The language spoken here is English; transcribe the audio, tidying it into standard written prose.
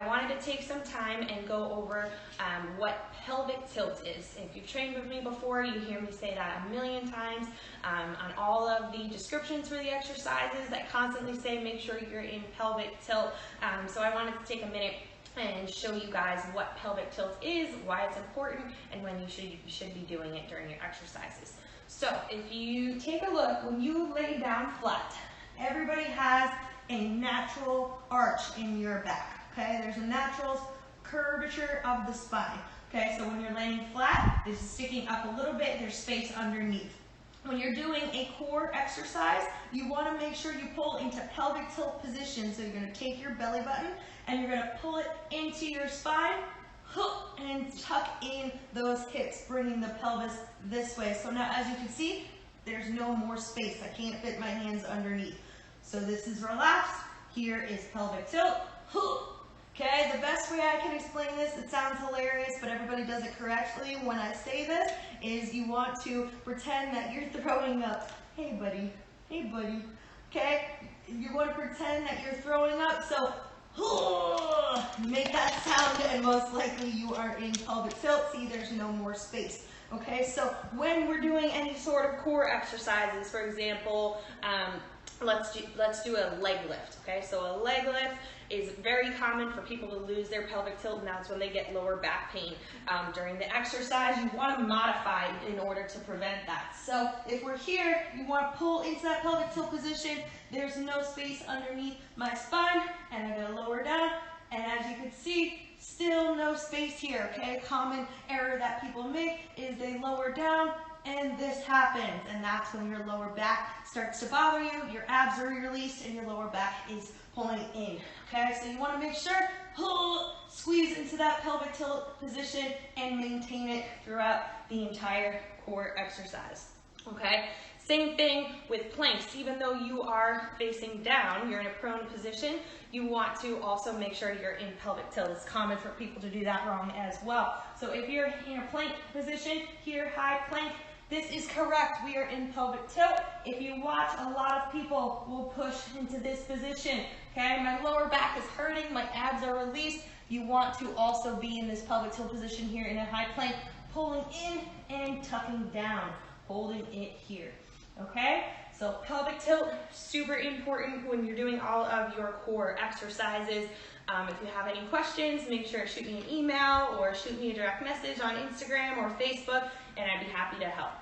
I wanted to take some time and go over what pelvic tilt is. If you've trained with me before, you hear me say that a million times on all of the descriptions for the exercises that constantly say make sure you're in pelvic tilt. So I wanted to take a minute and show you guys what pelvic tilt is, why it's important, and when you should be doing it during your exercises. So if you take a look, when you lay down flat, everybody has a natural arch in your back, okay? There's a natural curvature of the spine, okay? So when you're laying flat, this is sticking up a little bit, there's space underneath. When you're doing a core exercise, you want to make sure you pull into pelvic tilt position. So you're going to take your belly button and you're going to pull it into your spine and tuck in those hips, bringing the pelvis this way. So now as you can see, there's no more space. I can't fit my hands underneath. So this is relaxed. Here is pelvic tilt. Okay, the best way I can explain this, it sounds hilarious, but everybody does it correctly when I say this, is you want to pretend that you're throwing up. Hey buddy, okay? You want to pretend that you're throwing up, so make that sound and most likely you are in pelvic tilt. See, there's no more space. Okay, so when we're doing any sort of core exercises, for example, let's do a leg lift. Okay, so a leg lift is very common for people to lose their pelvic tilt, and that's when they get lower back pain during the exercise. You want to modify in order to prevent that. So if we're here, you want to pull into that pelvic tilt position. There's no space underneath my spine, and I'm going to lower down, and as you can see, still no space here. Okay, common error that people make is they lower down and this happens, and that's when your lower back starts to bother you, your abs are released, and your lower back is pulling in. Okay, so you want to make sure, squeeze into that pelvic tilt position and maintain it throughout the entire core exercise. Okay, same thing with planks. Even though you are facing down, you're in a prone position, you want to also make sure you're in pelvic tilt. It's common for people to do that wrong as well. So if you're in a plank position, here, high plank, this is correct. We are in pelvic tilt. If you watch, a lot of people will push into this position. Okay, my lower back is hurting, my abs are released. You want to also be in this pelvic tilt position here in a high plank, pulling in and tucking down, holding it here. Okay, so pelvic tilt, super important when you're doing all of your core exercises. If you have any questions, make sure to shoot me an email or shoot me a direct message on Instagram or Facebook, and I'd be happy to help.